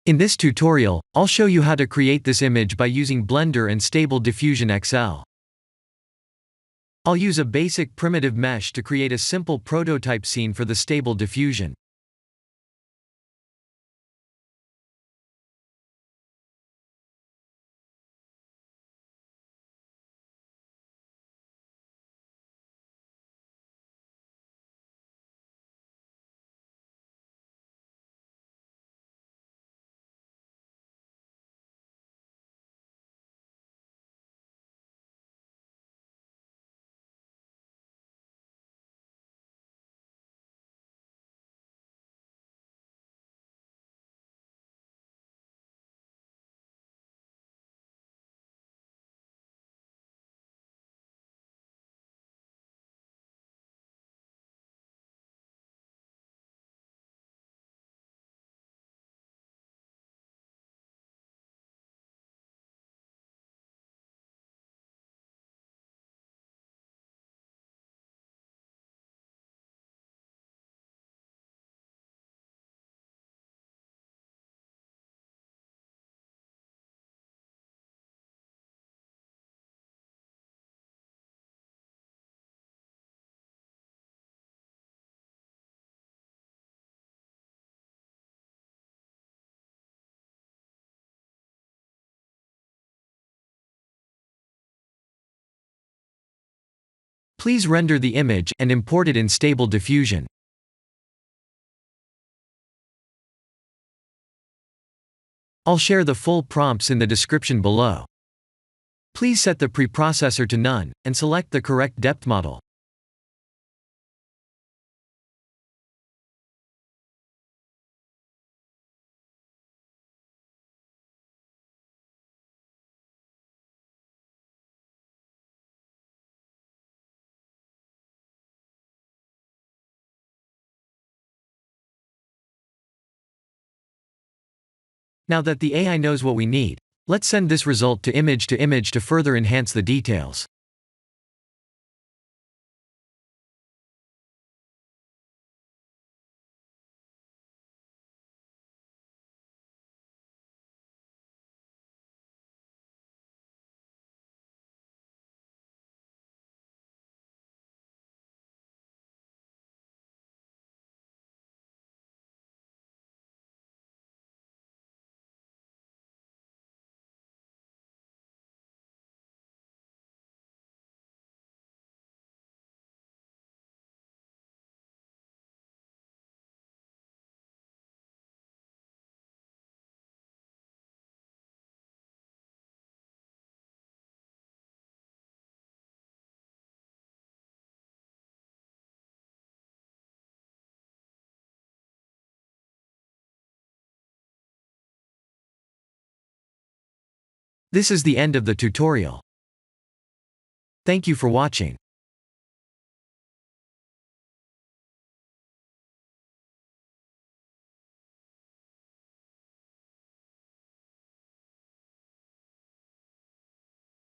In this tutorial, I'll show you how to create this image by using Blender and Stable Diffusion XL. I'll use a basic primitive mesh to create a simple prototype scene for the Stable Diffusion. Please render the image and import it in Stable Diffusion. I'll share the full prompts in the description below. Please set the preprocessor to none, and select the correct depth model. Now that the AI knows what we need, let's send this result to image to further enhance the details. This is the end of the tutorial. Thank you for watching.